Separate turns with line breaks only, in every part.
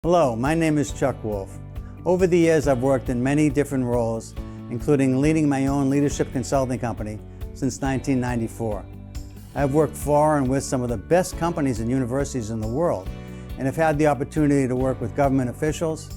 Hello, my name is Chuck Wolf. Over the years, I've worked in many different roles, including leading my own leadership consulting company since 1994. I've worked for and with some of the best companies and universities in the world, and have had the opportunity to work with government officials,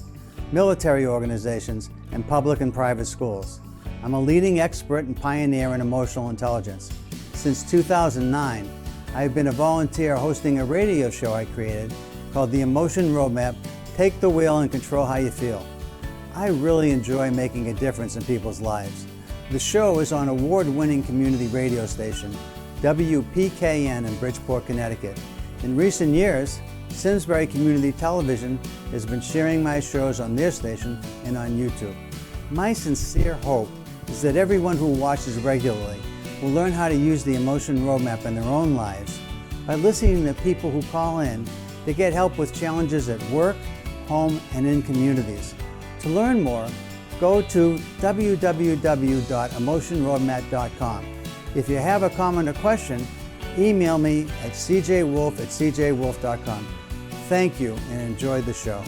military organizations, and public and private schools. I'm a leading expert and pioneer in emotional intelligence. Since 2009, I've been a volunteer hosting a radio show I created called The Emotion Roadmap. Take the wheel and control how you feel. I really enjoy making a difference in people's lives. The show is on award-winning community radio station, WPKN in Bridgeport, Connecticut. In recent years, Simsbury Community Television has been sharing my shows on their station and on YouTube. My sincere hope is that everyone who watches regularly will learn how to use the Emotion Roadmap in their own lives by listening to people who call in to get help with challenges at work, home, and in communities. To learn more, go to www.emotionroadmap.com. If you have a comment or question, email me at cjwolf@cjwolf.com. Thank you and enjoy the show.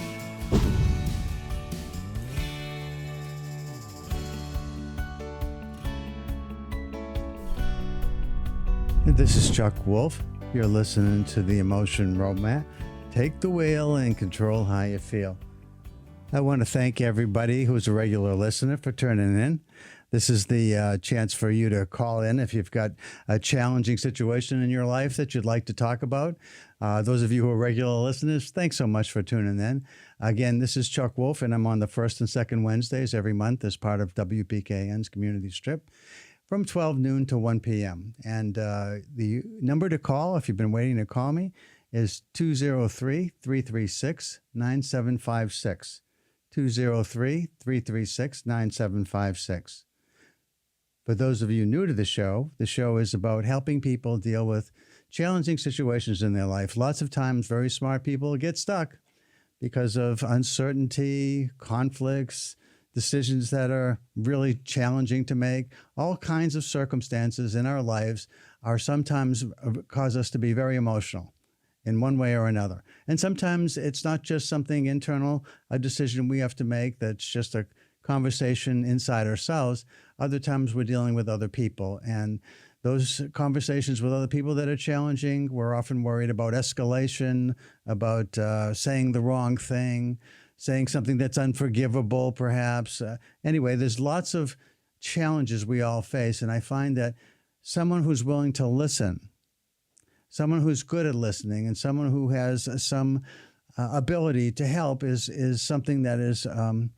This is Chuck Wolf. You're listening to the Emotion Roadmap. Take the wheel and control how you feel. I want to thank everybody who's a regular listener for tuning in. This is the chance for you to call in if you've got a challenging situation in your life that you'd like to talk about. Those of you who are regular listeners, thanks so much for tuning in. Again, this is Chuck Wolf, and I'm on the first and second Wednesdays every month as part of WPKN's Community Strip from 12 noon to 1 p.m. And the number to call, if you've been waiting to call me, is 203-336-9756. 203-336-9756. For those of you new to the show is about helping people deal with challenging situations in their life. Lots of times, very smart people get stuck because of uncertainty, conflicts, decisions that are really challenging to make. All kinds of circumstances in our lives are sometimes cause us to be very emotional in one way or another. And sometimes it's not just something internal, a decision we have to make that's just a conversation inside ourselves. Other times we're dealing with other people. And those conversations with other people that are challenging, we're often worried about escalation, about saying the wrong thing, saying something that's unforgivable, perhaps. Anyway, there's lots of challenges we all face. And I find that someone who's willing to listen, someone who's good at listening, and someone who has some ability to help is something that is a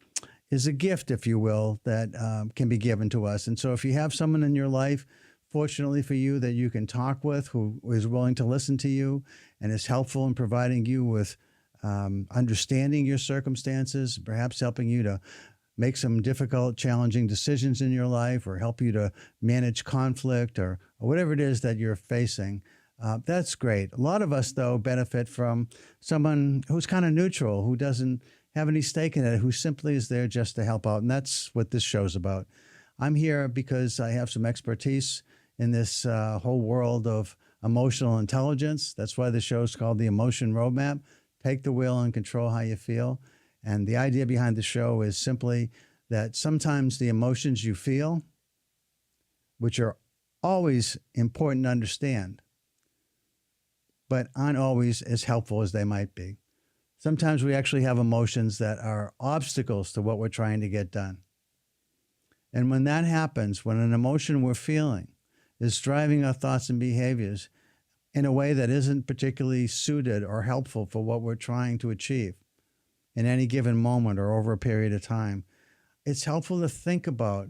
gift, if you will, that can be given to us. And so if you have someone in your life, fortunately for you, that you can talk with, who is willing to listen to you and is helpful in providing you with understanding your circumstances, perhaps helping you to make some difficult, challenging decisions in your life, or help you to manage conflict or whatever it is that you're facing, that's great. A lot of us, though, benefit from someone who's kind of neutral, who doesn't have any stake in it, who simply is there just to help out. And that's what this show's about. I'm here because I have some expertise in this whole world of emotional intelligence. That's why the show's called The Emotion Roadmap. Take the wheel and control how you feel. And the idea behind the show is simply that sometimes the emotions you feel, which are always important to understand, but aren't always as helpful as they might be. Sometimes we actually have emotions that are obstacles to what we're trying to get done. And when that happens, when an emotion we're feeling is driving our thoughts and behaviors in a way that isn't particularly suited or helpful for what we're trying to achieve in any given moment or over a period of time, it's helpful to think about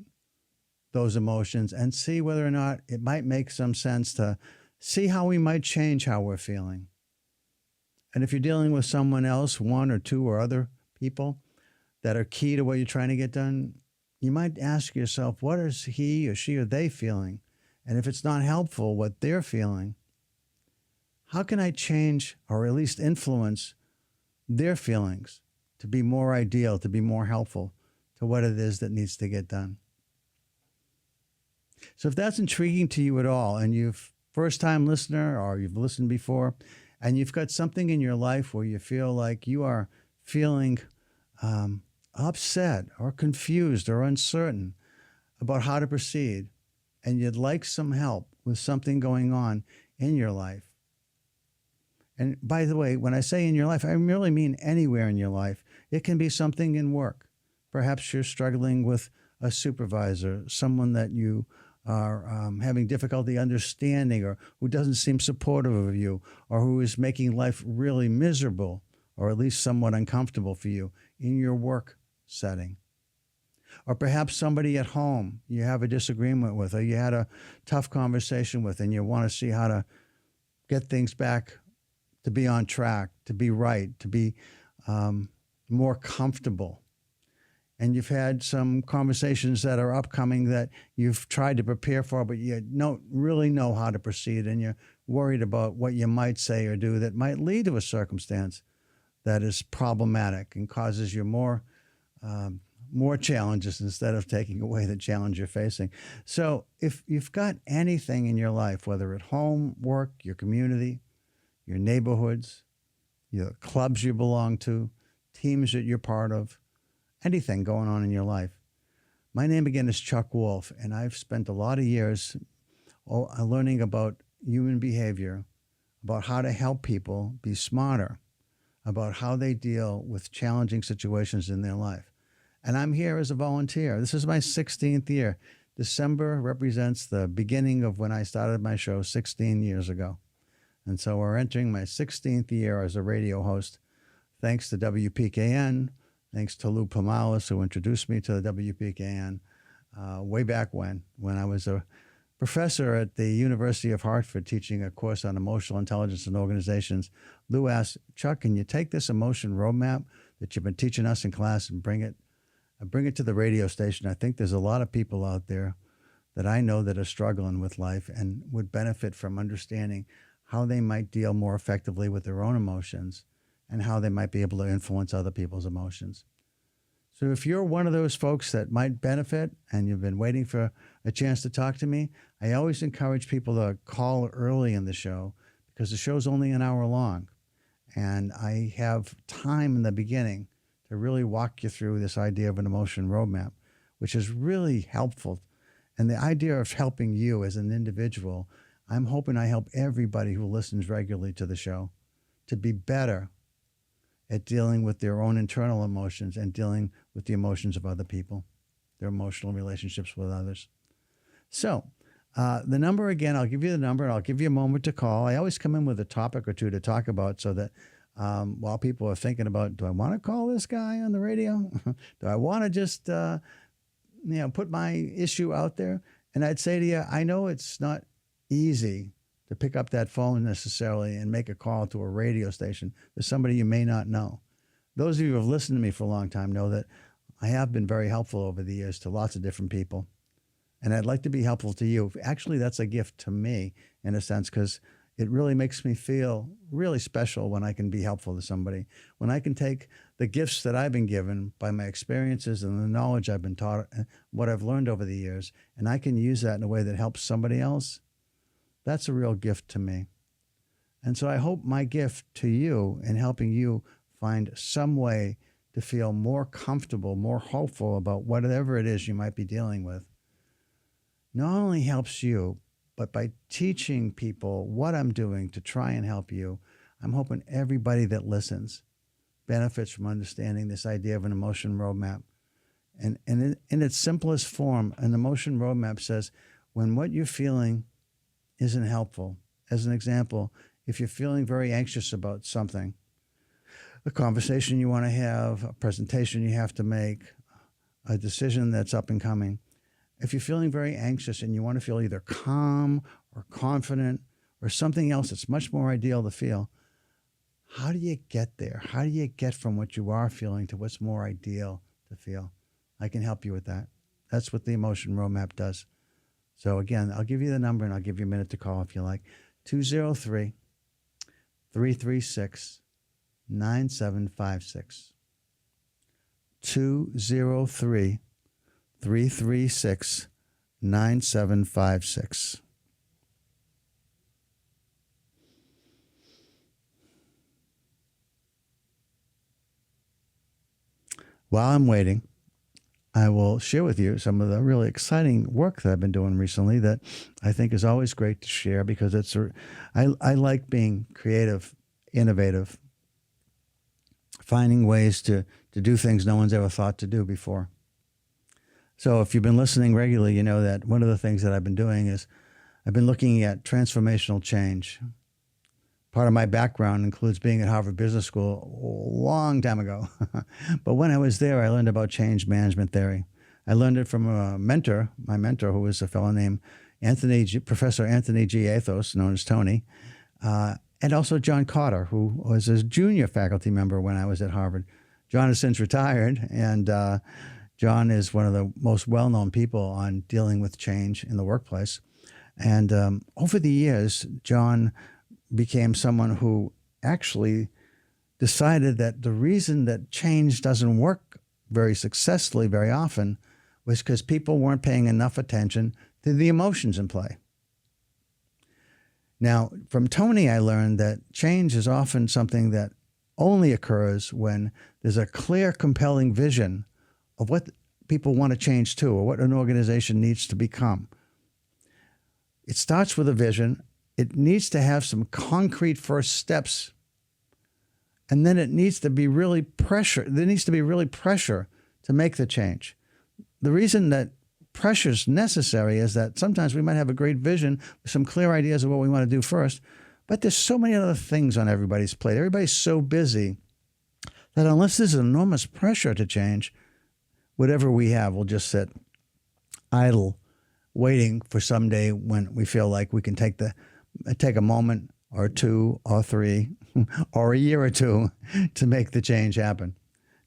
those emotions and see whether or not it might make some sense to see how we might change how we're feeling. And if you're dealing with someone else, one or two or other people that are key to what you're trying to get done, you might ask yourself, what is he or she or they feeling? And if it's not helpful, what they're feeling, how can I change or at least influence their feelings to be more ideal, to be more helpful to what it is that needs to get done? So if that's intriguing to you at all, and you've first-time listener or you've listened before, and you've got something in your life where you feel like you are feeling upset or confused or uncertain about how to proceed, and you'd like some help with something going on in your life. And by the way, when I say in your life, I really mean anywhere in your life. It can be something in work. Perhaps you're struggling with a supervisor, someone that you are having difficulty understanding, or who doesn't seem supportive of you, or who is making life really miserable, or at least somewhat uncomfortable for you in your work setting. Or perhaps somebody at home you have a disagreement with, or you had a tough conversation with, and you want to see how to get things back to be on track, to be right, to be more comfortable. And you've had some conversations that are upcoming that you've tried to prepare for, but you don't really know how to proceed, and you're worried about what you might say or do that might lead to a circumstance that is problematic and causes you more challenges instead of taking away the challenge you're facing. So if you've got anything in your life, whether at home, work, your community, your neighborhoods, your clubs you belong to, teams that you're part of, anything going on in your life. My name again is Chuck Wolf, and I've spent a lot of years learning about human behavior, about how to help people be smarter, about how they deal with challenging situations in their life. And I'm here as a volunteer. This is my 16th year. December represents the beginning of when I started my show 16 years ago. And so we're entering my 16th year as a radio host, thanks to WPKN, thanks to Lou Pomalis, who introduced me to the WPKN way back when I was a professor at the University of Hartford teaching a course on emotional intelligence and organizations. Lou asked, Chuck, can you take this emotion roadmap that you've been teaching us in class and bring it to the radio station? I think there's a lot of people out there that I know that are struggling with life and would benefit from understanding how they might deal more effectively with their own emotions and how they might be able to influence other people's emotions. So if you're one of those folks that might benefit and you've been waiting for a chance to talk to me, I always encourage people to call early in the show because the show's only an hour long. And I have time in the beginning to really walk you through this idea of an emotion roadmap, which is really helpful. And the idea of helping you as an individual, I'm hoping I help everybody who listens regularly to the show to be better at dealing with their own internal emotions and dealing with the emotions of other people, their emotional relationships with others. So the number again, I'll give you the number and I'll give you a moment to call. I always come in with a topic or two to talk about so that while people are thinking about, do I want to call this guy on the radio? Do I want to just, put my issue out there? And I'd say to you, I know it's not easy to pick up that phone necessarily and make a call to a radio station to somebody you may not know. Those of you who have listened to me for a long time know that I have been very helpful over the years to lots of different people. And I'd like to be helpful to you. Actually, that's a gift to me in a sense, because it really makes me feel really special when I can be helpful to somebody. When I can take the gifts that I've been given by my experiences and the knowledge I've been taught, what I've learned over the years, and I can use that in a way that helps somebody else. That's a real gift to me. And so I hope my gift to you in helping you find some way to feel more comfortable, more hopeful about whatever it is you might be dealing with, not only helps you, but by teaching people what I'm doing to try and help you, I'm hoping everybody that listens benefits from understanding this idea of an emotion roadmap. And in its simplest form, an emotion roadmap says when what you're feeling isn't helpful. As an example, if you're feeling very anxious about something, a conversation you want to have, a presentation you have to make, a decision that's up and coming, if you're feeling very anxious and you want to feel either calm or confident or something else that's much more ideal to feel, how do you get there? How do you get from what you are feeling to what's more ideal to feel? I can help you with that. That's what the emotion roadmap does. So again, I'll give you the number and I'll give you a minute to call if you like. 203-336-9756. 203-336-9756. While I'm waiting, I will share with you some of the really exciting work that I've been doing recently that I think is always great to share because I like being creative, innovative, finding ways to do things no one's ever thought to do before. So if you've been listening regularly, you know that one of the things that I've been doing is I've been looking at transformational change. Part of my background includes being at Harvard Business School a long time ago. But when I was there, I learned about change management theory. I learned it from a mentor, my mentor, who was a fellow named Professor Anthony G. Athos, known as Tony, and also John Cotter, who was a junior faculty member when I was at Harvard. John has since retired, and John is one of the most well-known people on dealing with change in the workplace. And over the years, John became someone who actually decided that the reason that change doesn't work very successfully very often was because people weren't paying enough attention to the emotions in play. Now, from Tony, I learned that change is often something that only occurs when there's a clear, compelling vision of what people want to change to or what an organization needs to become. It starts with a vision. It needs to have some concrete first steps. And then it needs to be really pressure. There needs to be really pressure to make the change. The reason that pressure is necessary is that sometimes we might have a great vision, some clear ideas of what we want to do first, but there's so many other things on everybody's plate. Everybody's so busy that unless there's enormous pressure to change, whatever we have will just sit idle, waiting for someday when we feel like we can take a moment or two or three or a year or two to make the change happen.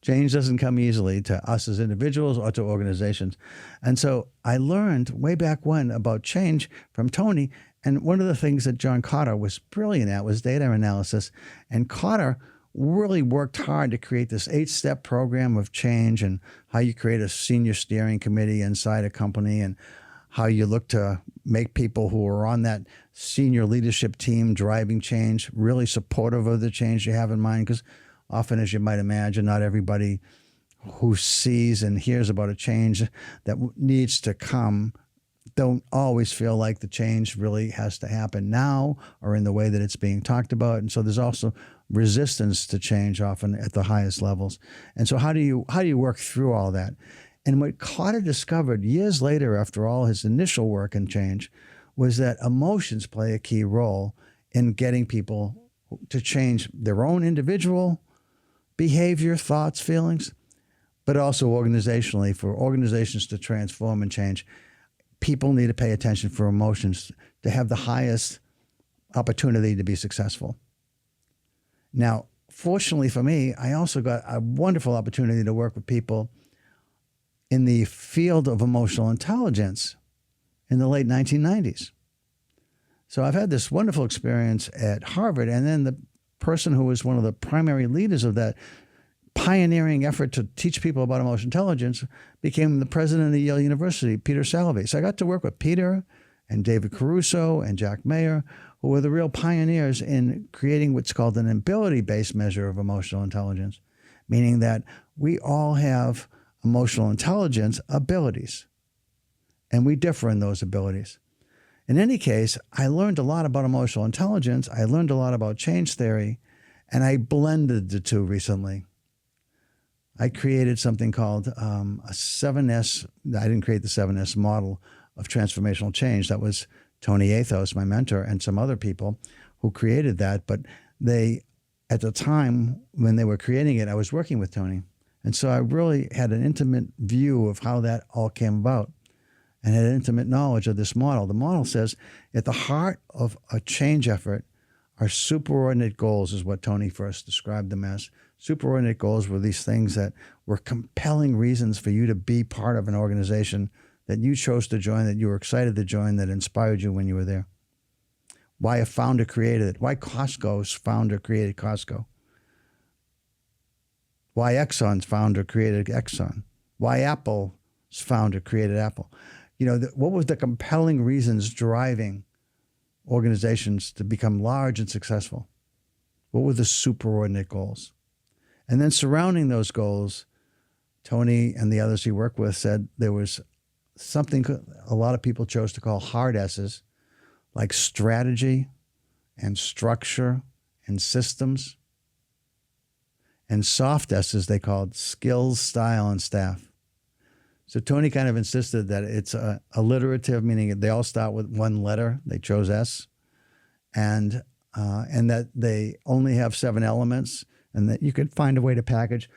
Change doesn't come easily to us as individuals or to organizations. And so I learned way back when about change from Tony. And one of the things that John Cotter was brilliant at was data analysis. And Cotter really worked hard to create this 8-step program of change and how you create a senior steering committee inside a company and how you look to make people who are on that senior leadership team driving change really supportive of the change you have in mind. Because often, as you might imagine, not everybody who sees and hears about a change that needs to come don't always feel like the change really has to happen now or in the way that it's being talked about. And so there's also resistance to change often at the highest levels. And so how do you work through all that? And what Cotter discovered years later, after all his initial work in change, was that emotions play a key role in getting people to change their own individual behavior, thoughts, feelings, but also organizationally. For organizations to transform and change, people need to pay attention for emotions to have the highest opportunity to be successful. Now, fortunately for me, I also got a wonderful opportunity to work with people in the field of emotional intelligence in the late 1990s. So I've had this wonderful experience at Harvard, and then the person who was one of the primary leaders of that pioneering effort to teach people about emotional intelligence became the president of Yale University, Peter Salovey. So I got to work with Peter and David Caruso and Jack Mayer, who were the real pioneers in creating what's called an ability-based measure of emotional intelligence, meaning that we all have emotional intelligence abilities, and we differ in those abilities. In any case, I learned a lot about emotional intelligence. I learned a lot about change theory, and I blended the two recently. I created something called a 7S. I didn't create the 7S model of transformational change. That was Tony Athos, my mentor, and some other people who created that. But they, at the time when they were creating it, I was working with Tony. And so I really had an intimate view of how that all came about and had intimate knowledge of this model. The model says at the heart of a change effort are superordinate goals, is what Tony first described them as. Superordinate goals were these things that were compelling reasons for you to be part of an organization that you chose to join, that you were excited to join, that inspired you when you were there. Why a founder created it. Why Costco's founder created Costco. Why Exxon's founder created Exxon. Why Apple's founder created Apple. You know, what was the compelling reasons driving organizations to become large and successful? What were the superordinate goals? And then surrounding those goals, Tony and the others he worked with said there was something a lot of people chose to call hard S's, like strategy and structure and systems, and soft S's they called skills, style, and staff. So Tony kind of insisted that it's alliterative, meaning they all start with one letter. They chose S, and that they only have 7 elements, and that you could find a way to package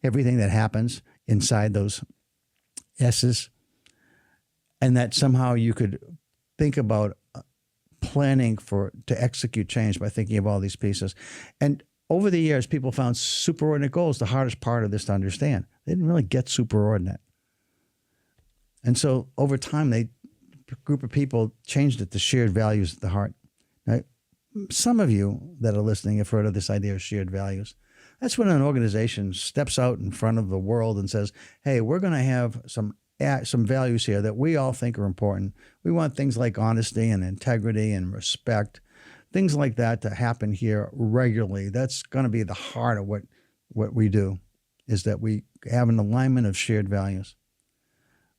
everything that happens inside those S's, and that somehow you could think about planning to execute change by thinking of all these pieces. And over the years, people found superordinate goals the hardest part of this to understand. They didn't really get superordinate. And so over time, a group of people changed it to shared values at the heart. Now, some of you that are listening have heard of this idea of shared values. That's when an organization steps out in front of the world and says, hey, we're going to have some values here that we all think are important. We want things like honesty and integrity and respect, things like that to happen here regularly. That's going to be the heart of what we do, is that we have an alignment of shared values.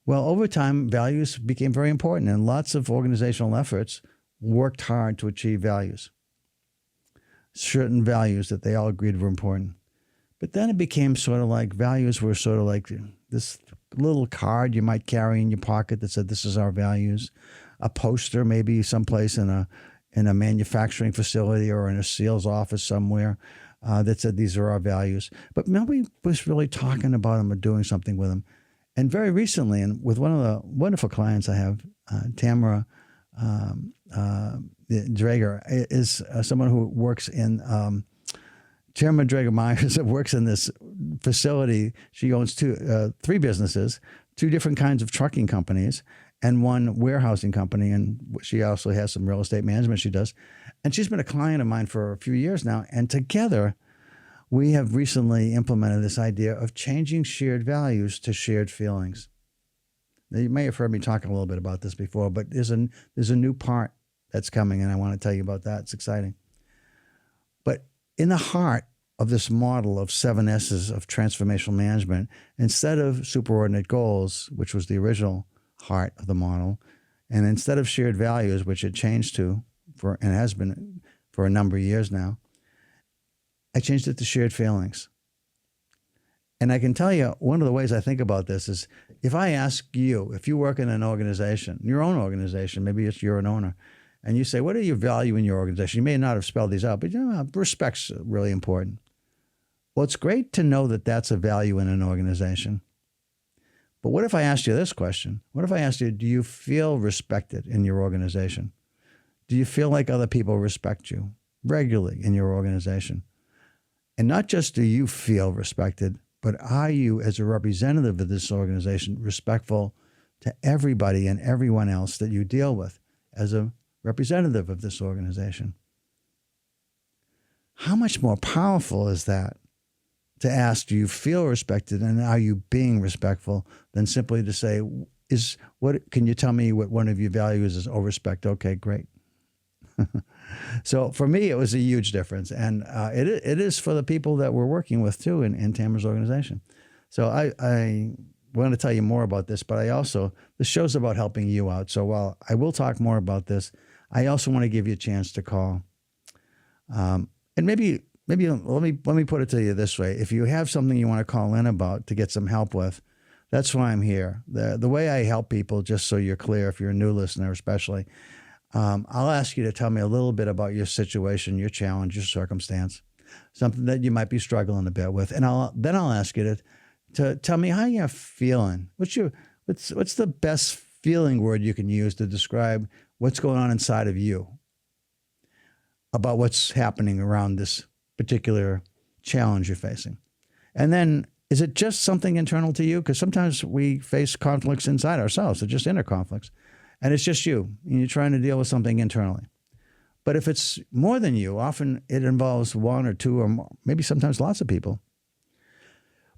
Well, over time, values became very important, and lots of organizational efforts worked hard to achieve values, certain values that they all agreed were important. But then it became sort of like values were sort of like this little card you might carry in your pocket that said, this is our values, a poster maybe someplace in a manufacturing facility or in a sales office somewhere that said, these are our values. But nobody was really talking about them or doing something with them. And very recently, and with one of the wonderful clients I have, Tamara Drager, is someone who works in, Tamara Drager Myers works in this facility. She owns 3 businesses, 2 different kinds of trucking companies, and 1 warehousing company. And she also has some real estate management she does. And she's been a client of mine for a few years now. And together, we have recently implemented this idea of changing shared values to shared feelings. Now, you may have heard me talk a little bit about this before, but there's a new part that's coming, and I want to tell you about that. It's exciting. But in the heart of this model of 7 S's of transformational management, instead of superordinate goals, which was the original heart of the model, and instead of shared values, which it changed to and has been for a number of years now, I changed it to shared feelings. And I can tell you, one of the ways I think about this is, if I ask you, if you work in an organization, your own organization, maybe you're an owner, and you say, what do you value in your organization? You may not have spelled these out, but respect's really important. Well, it's great to know that that's a value in an organization. But what if I asked you this question? What if I asked you, do you feel respected in your organization? Do you feel like other people respect you regularly in your organization? And not just do you feel respected, but are you, as a representative of this organization, respectful to everybody and everyone else that you deal with as a representative of this organization? How much more powerful is that to ask, do you feel respected and are you being respectful, than simply to say, can you tell me what one of your values is? Oh, respect. Okay, great. So for me, it was a huge difference. And it is for the people that we're working with too in Tamara's organization. So I want to tell you more about this, but the show's about helping you out. So while I will talk more about this, I also want to give you a chance to call. And maybe let me put it to you this way. If you have something you want to call in about to get some help with, that's why I'm here. The way I help people, just so you're clear, if you're a new listener especially, I'll ask you to tell me a little bit about your situation, your challenge, your circumstance, something that you might be struggling a bit with. And then I'll ask you to tell me how you're feeling. What's the best feeling word you can use to describe what's going on inside of you about what's happening around this particular challenge you're facing? And then, is it just something internal to you? Because sometimes we face conflicts inside ourselves. They're just inner conflicts. And it's just you, and you're trying to deal with something internally. But if it's more than you, often it involves 1 or 2 or more, maybe sometimes lots of people.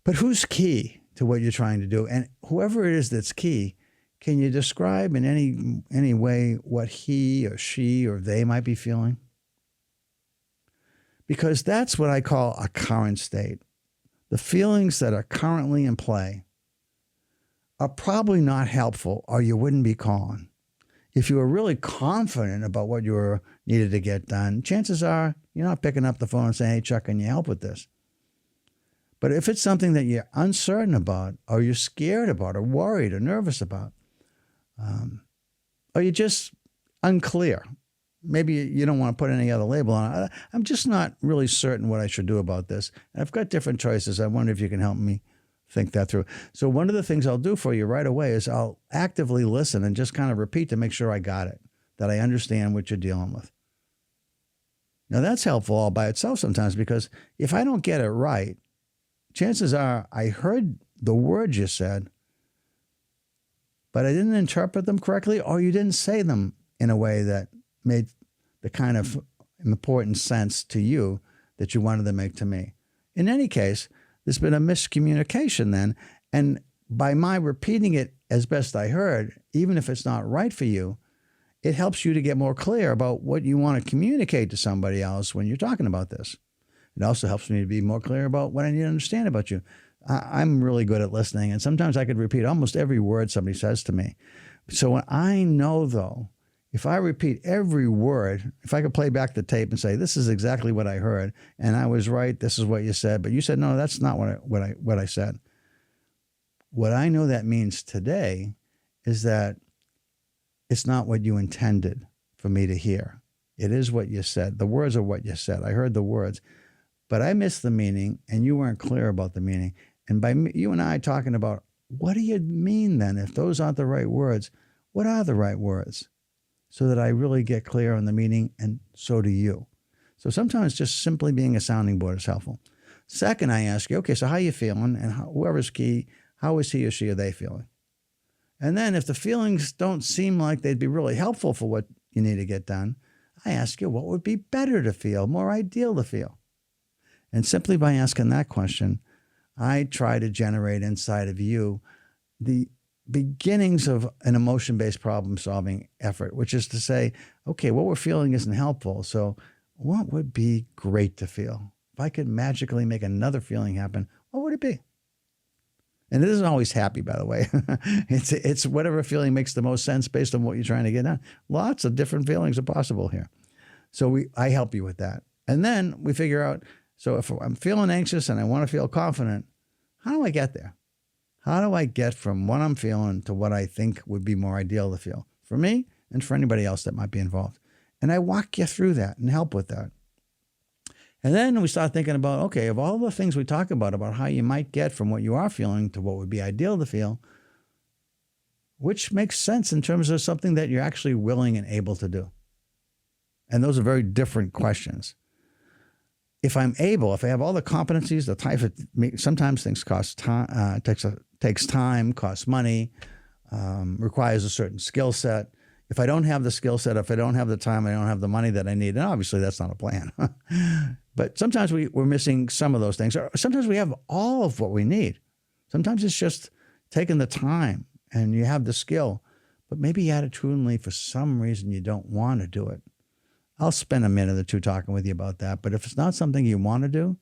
But who's key to what you're trying to do? And whoever it is that's key, can you describe in any way what he or she or they might be feeling? Because that's what I call a current state. the feelings that are currently in play are probably not helpful, or you wouldn't be calling. If you were really confident about what you were needed to get done, chances are you're not picking up the phone and saying, hey, Chuck, can you help with this? But if it's something that you're uncertain about, or you're scared about, or worried, or nervous about, or you're just unclear, maybe you don't want to put any other label on it. I'm just not really certain what I should do about this. And I've got different choices. I wonder if you can help me think that through. So one of the things I'll do for you right away is I'll actively listen and just kind of repeat to make sure I got it, that I understand what you're dealing with. Now, that's helpful all by itself sometimes, because if I don't get it right, chances are I heard the words you said, but I didn't interpret them correctly, or you didn't say them in a way that made the kind of important sense to you that you wanted to make to me. In any case, there's been a miscommunication then, and by my repeating it as best I heard, even if it's not right for you, it helps you to get more clear about what you want to communicate to somebody else when you're talking about this. It also helps me to be more clear about what I need to understand about you. I'm really good at listening, and sometimes I could repeat almost every word somebody says to me. So when I know, though, if I repeat every word, if I could play back the tape and say, this is exactly what I heard, and I was right, this is what you said, but you said, no, that's not what I said. What I know that means today is that it's not what you intended for me to hear. It is what you said. The words are what you said. I heard the words, but I missed the meaning, and you weren't clear about the meaning. And by you and I talking about, what do you mean then? If those aren't the right words, what are the right words? So that I really get clear on the meaning, and so do you. So sometimes just simply being a sounding board is helpful. Second, I ask you, okay, so how are you feeling? And whoever's key, how is he or she or they feeling? And then if the feelings don't seem like they'd be really helpful for what you need to get done, I ask you, what would be better to feel, more ideal to feel? And simply by asking that question, I try to generate inside of you the beginnings of an emotion-based problem-solving effort, which is to say, okay, what we're feeling isn't helpful. So what would be great to feel? If I could magically make another feeling happen, what would it be? And it isn't always happy, by the way. It's whatever feeling makes the most sense based on what you're trying to get done. Lots of different feelings are possible here. So I help you with that. And then we figure out, so if I'm feeling anxious and I want to feel confident, how do I get there? How do I get from what I'm feeling to what I think would be more ideal to feel for me and for anybody else that might be involved? And I walk you through that and help with that. And then we start thinking about, okay, of all the things we talk about how you might get from what you are feeling to what would be ideal to feel, which makes sense in terms of something that you're actually willing and able to do? And those are very different questions. If I'm able, if I have all the competencies, the type of, sometimes things cost time, takes time, costs money, requires a certain skill set. If I don't have the skill set, if I don't have the time, I don't have the money that I need, and obviously that's not a plan. But sometimes we're missing some of those things. Or sometimes we have all of what we need. Sometimes it's just taking the time and you have the skill, but maybe attitudinally for some reason you don't want to do it. I'll spend a minute or two talking with you about that. But if it's not something you want to do,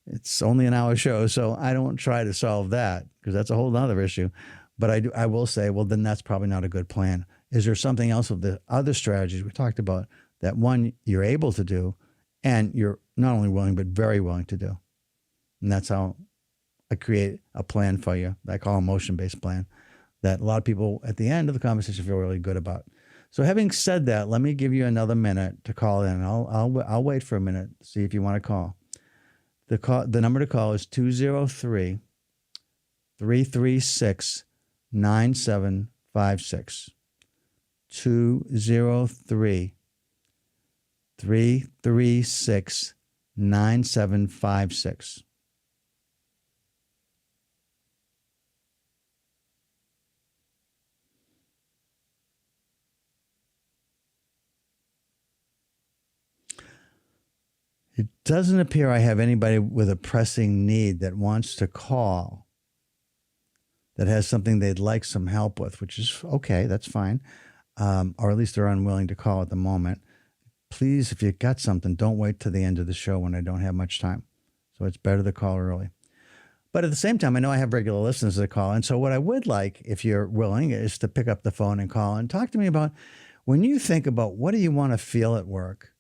it's only an hour show, so I don't try to solve that because that's a whole other issue. But I will say, well, then that's probably not a good plan. Is there something else of the other strategies we talked about that, one, you're able to do and you're not only willing, but very willing to do? And that's how I create a plan for you that I call a motion-based plan that a lot of people at the end of the conversation feel really good about. So having said that, let me give you another minute to call in. I'll wait for a minute to see if you want to call. The number to call is 203-336-9756. 203-336-9756. It doesn't appear I have anybody with a pressing need that wants to call, that has something they'd like some help with, which is okay, that's fine. Or at least they're unwilling to call at the moment. Please, if you've got something, don't wait till the end of the show when I don't have much time. So it's better to call early. But at the same time, I know I have regular listeners that call. And so what I would like, if you're willing, is to pick up the phone and call and talk to me about when you think about what do you want to feel at work?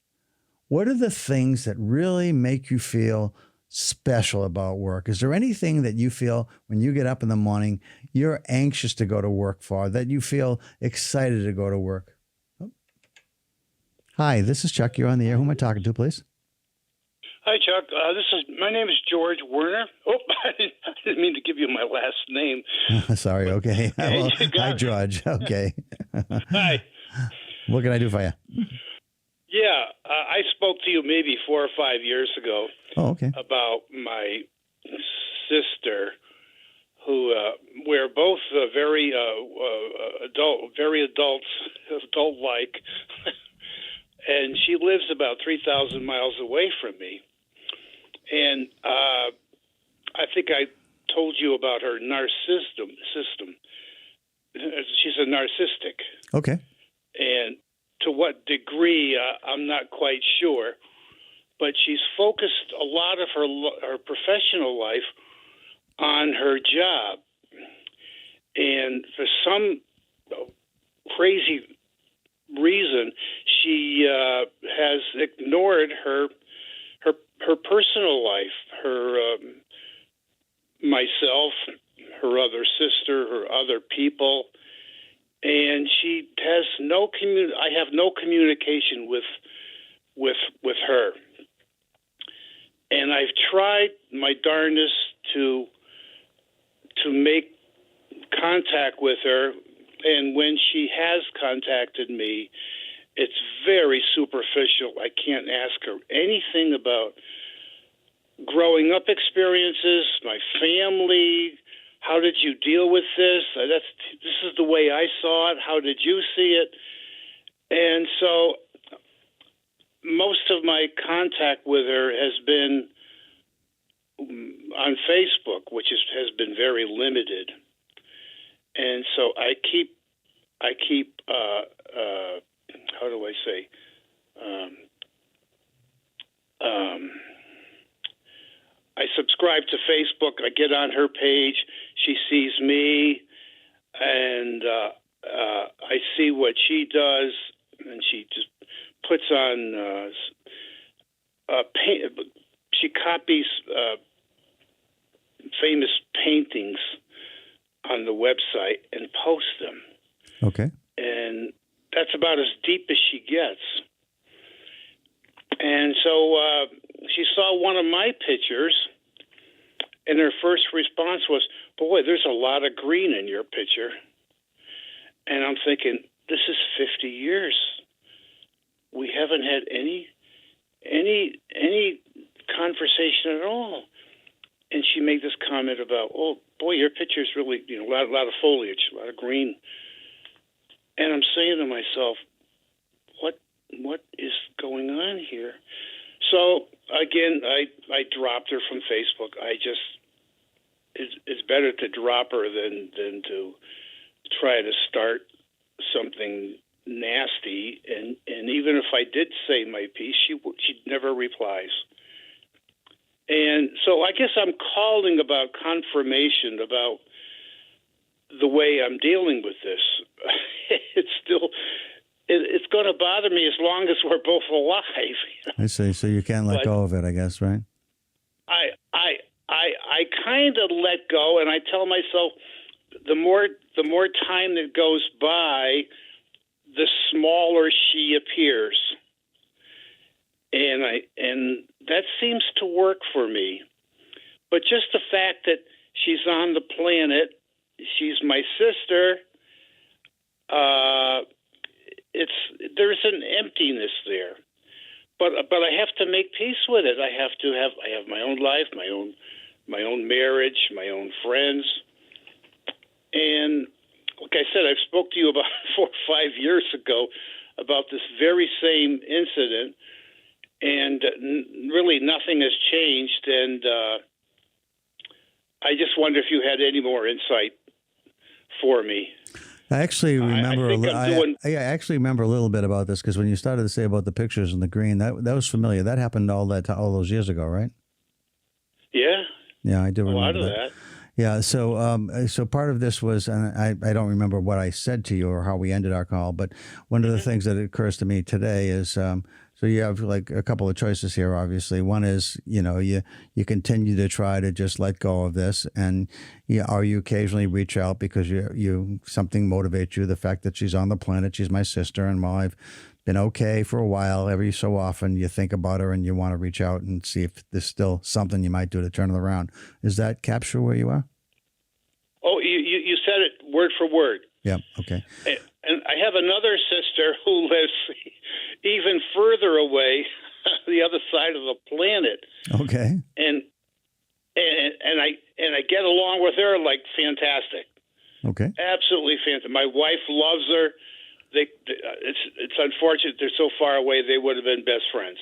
What are the things that really make you feel special about work? Is there anything that you feel when you get up in the morning, you're anxious to go to work for, that you feel excited to go to work? Oh. Hi, this is Chuck. You're on the air. Who am I talking to, please?
Hi, Chuck. My name is George Werner. Oh, I didn't mean to give you my last name.
Sorry. Okay. Well, hi, George. Okay.
Hi.
What can I do for you?
Yeah, I spoke to you maybe 4 or 5 years ago.
Oh, okay.
About my sister, who we're both very adult-like, and she lives about 3,000 miles away from me. And I think I told you about her narcissism. She's a narcissistic.
Okay.
And to what degree, I'm not quite sure. But she's focused a lot of her professional life on her job. And for some crazy reason, she has ignored her personal life, myself, her other sister, her other people, and she has I have no communication with her, and I've tried my darndest to make contact with her, and when she has contacted me, it's very superficial. I can't ask her anything about growing up experiences, my family. How did you deal with this? This is the way I saw it. How did you see it? And so most of my contact with her has been on Facebook, which has been very limited. And so I keep how do I say? I subscribe to Facebook. I get on her page. She sees me, and I see what she does, and she just puts on. She copies famous paintings on the website and posts them.
Okay.
And that's about as deep as she gets. And so she saw one of my pictures, and her first response was, "Boy, there's a lot of green in your picture." And I'm thinking, this is 50 years. We haven't had any conversation at all. And she made this comment about, "Oh, boy, your picture's really, a lot of foliage, a lot of green." And I'm saying to myself, what is going on here? So again, I dropped her from Facebook. It's better to drop her than to try to start something nasty. And even if I did say my piece, she never replies. And so I guess I'm calling about confirmation about the way I'm dealing with this. It's going to bother me as long as we're both alive.
I see. So you can't let go of it, I guess, right?
I kind of let go, and I tell myself the more time that goes by, the smaller she appears, and that seems to work for me. But just the fact that she's on the planet, she's my sister. There's an emptiness there, but I have to make peace with it. I have my own life, my own marriage, my own friends, and like I said, I spoke to you about 4 or 5 years ago about this very same incident, and really nothing has changed. And I just wonder if you had any more insight for me.
I actually remember. I actually remember a little bit about this because when you started to say about the pictures and the green, that was familiar. That happened all those years ago, right?
Yeah.
Yeah, I do
a lot
remember
of
that.
that.
Yeah, so part of this was, and I don't remember what I said to you or how we ended our call, but one of the things that occurs to me today is, so you have like a couple of choices here. Obviously, one is you continue to try to just let go of this, and or you occasionally reach out because you something motivates you. The fact that she's on the planet, she's my sister, and while I've been okay for a while, every so often you think about her and you want to reach out and see if there's still something you might do to turn it around. Does that capture where you are?
Oh, you said it word for word.
Yeah. Okay.
And I have another sister who lives even further away, the other side of the planet.
Okay.
And I get along with her like fantastic.
Okay.
Absolutely fantastic. My wife loves her. It's unfortunate they're so far away. They would have been best friends,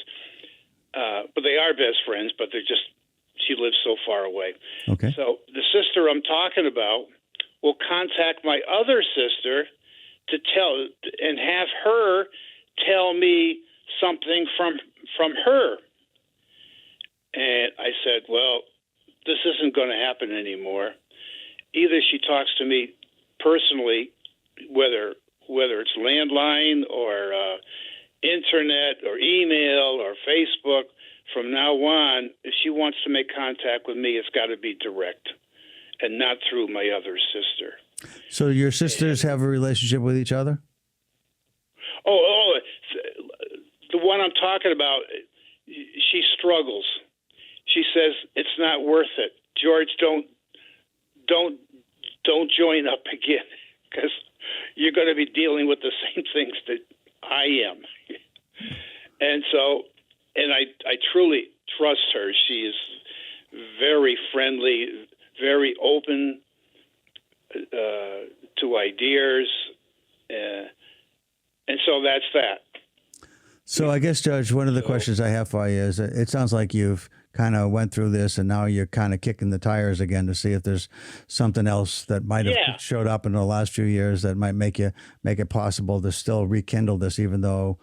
but they are best friends. But she lives so far away.
Okay.
So the sister I'm talking about will contact my other sister to tell and have her tell me something from her. And I said, well, this isn't going to happen anymore. Either she talks to me personally, whether it's landline or internet or email or Facebook, from now on, if she wants to make contact with me, it's got to be direct and not through my other sister.
So your sisters have a relationship with each other?
Oh, the one I'm talking about, she struggles. She says it's not worth it. George, don't join up again because you're going to be dealing with the same things that I am. And so, and I truly trust her. She is very friendly, very open to ideas, and so that's that.
So I guess, Judge, one of the questions I have for you is, it sounds like you've kind of went through this and now you're kind of kicking the tires again to see if there's something else that might have showed up in the last few years that might make it possible to still rekindle this, even though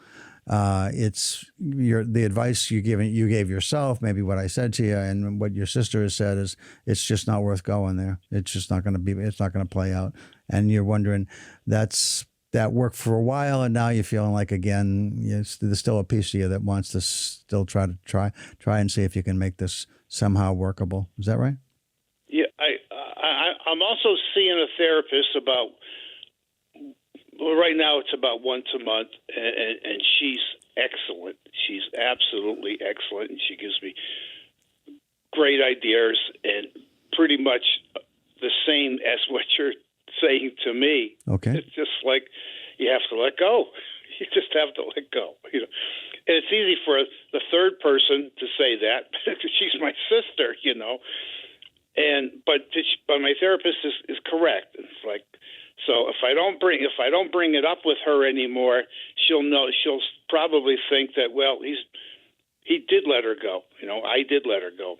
it's the advice you gave yourself, maybe what I said to you and what your sister has said is it's just not worth going there. It's just not going to play out. And you're wondering that worked for a while, and now you're feeling like, again, there's still a piece of you that wants to still try and see if you can make this somehow workable. Is that right?
Yeah, I'm also seeing a therapist about. Well, right now it's about once a month, and she's excellent. She's absolutely excellent, and she gives me great ideas and pretty much the same as what you're saying to me.
Okay.
It's just like you have to let go. You just have to let go. And it's easy for the third person to say that because she's my sister, But my therapist is correct. It's like, so if I don't bring it up with her anymore, she'll probably think that, well, he did let her go. I did let her go.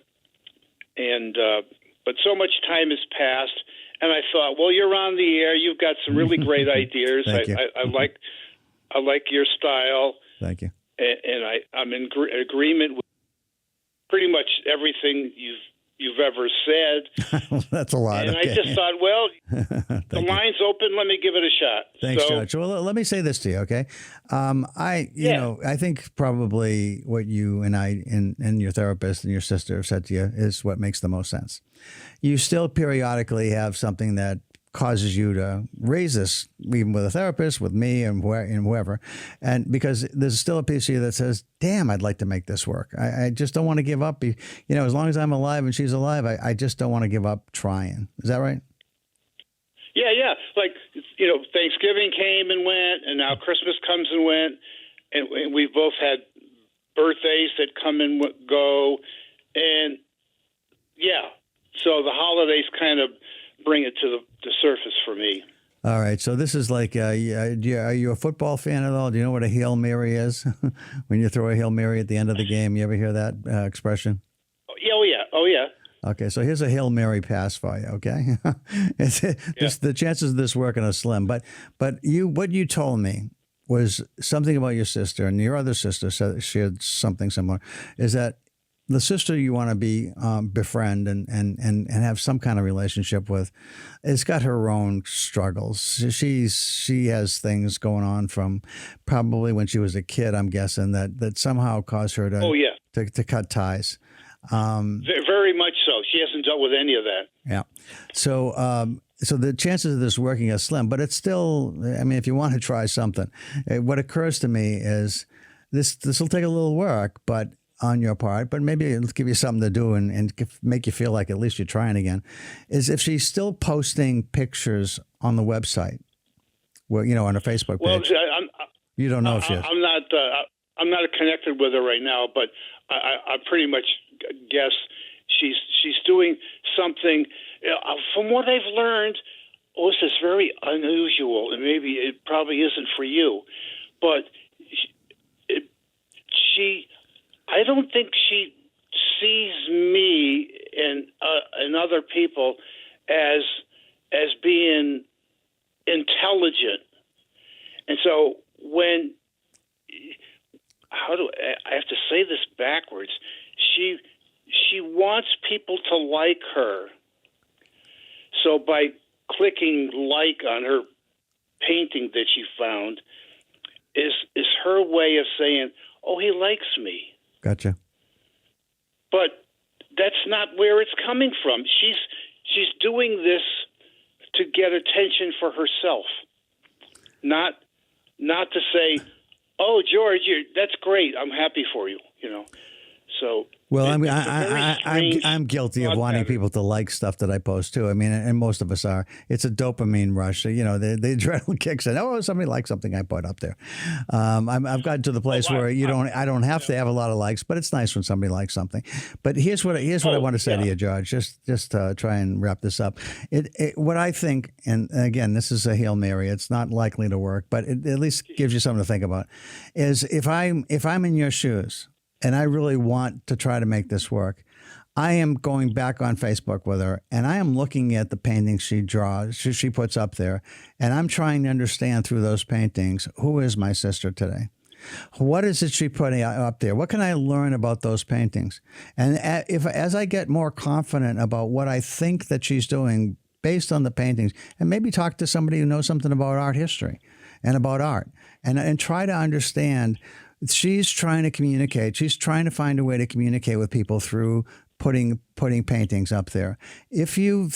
And but so much time has passed, and I thought, well, you're on the air. You've got some really great ideas.
Thank you.
I like your style.
Thank you.
And I'm in agreement with pretty much everything you've ever said.
Well, that's a lot.
And
okay.
I just thought, well, the line's open. Let me give it a shot.
Thanks, Judge. Well, let me say this to you, okay? I think probably what you and I and your therapist and your sister have said to you is what makes the most sense. You still periodically have something that causes you to raise this, even with a therapist, with me, and whoever, and because there's still a piece of you that says, "Damn, I'd like to make this work. I just don't want to give up. As long as I'm alive and she's alive, I just don't want to give up trying." Is that right?
Yeah. Like Thanksgiving came and went, and now Christmas comes and went, and we've both had birthdays that come and go, and so the holidays kind of bring it to the surface for me.
All right. So this is like, are you a football fan at all? Do you know what a Hail Mary is? When you throw a Hail Mary at the end of the game, you ever hear that expression?
Oh, yeah.
Okay. So here's a Hail Mary pass for you. Okay. The chances of this working are slim, but what you told me was something about your sister, and your other sister shared something similar, is that the sister you want to be befriend and have some kind of relationship with has got her own struggles. She has things going on from probably when she was a kid, I'm guessing, that somehow caused her to
Oh yeah,
to cut ties.
very much so. She hasn't dealt with any of that.
Yeah. So the chances of this working are slim, but it's still, I mean, if you want to try something, what occurs to me is this will take a little work, but on your part, but maybe it'll give you something to do and make you feel like at least you're trying again, is if she's still posting pictures on the website, well, on her Facebook page.
Well,
You don't know if she is.
I'm not connected with her right now, but I pretty much guess she's doing something. From what I've learned, this is very unusual, and maybe it probably isn't for you, but I don't think she sees me and other people as being intelligent, and so when I have to say this backwards? She wants people to like her. So by clicking like on her painting that she found is her way of saying, "Oh, he likes me."
Gotcha.
But that's not where it's coming from. She's doing this to get attention for herself, not to say, "Oh, George, that's great. I'm happy for you." So.
Well, I'm guilty of wanting people to like stuff that I post too. I mean, and most of us are. It's a dopamine rush. The adrenaline kicks in. Oh, somebody likes something I put up there. I've gotten to the place where I don't have to have a lot of likes, but it's nice when somebody likes something. But here's what I want to say to you, George. Just try and wrap this up. What I think, and again, this is a Hail Mary. It's not likely to work, but it at least gives you something to think about. Is if I'm in your shoes, and I really want to try to make this work, I am going back on Facebook with her, and I am looking at the paintings she draws, she puts up there, and I'm trying to understand through those paintings, who is my sister today? What is it she putting up there? What can I learn about those paintings? And as I get more confident about what I think that she's doing based on the paintings, and maybe talk to somebody who knows something about art history and about art, and try to understand. She's trying to communicate. She's trying to find a way to communicate with people through putting paintings up there. If you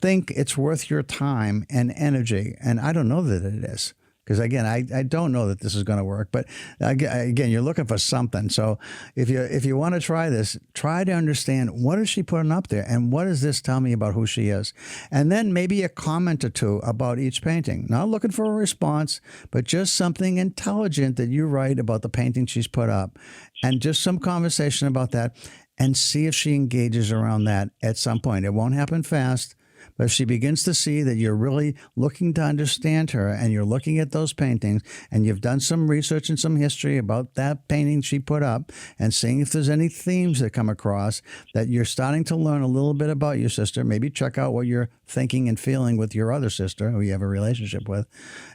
think it's worth your time and energy, and I don't know that it is, because again, I don't know that this is going to work. But again, you're looking for something. So if you want to try this, try to understand what is she putting up there, and what does this tell me about who she is, and then maybe a comment or two about each painting. Not looking for a response, but just something intelligent that you write about the painting she's put up, and just some conversation about that, and see if she engages around that at some point. It won't happen fast. But if she begins to see that you're really looking to understand her, and you're looking at those paintings, and you've done some research and some history about that painting she put up, and seeing if there's any themes that come across, that you're starting to learn a little bit about your sister, maybe check out what you're thinking and feeling with your other sister who you have a relationship with,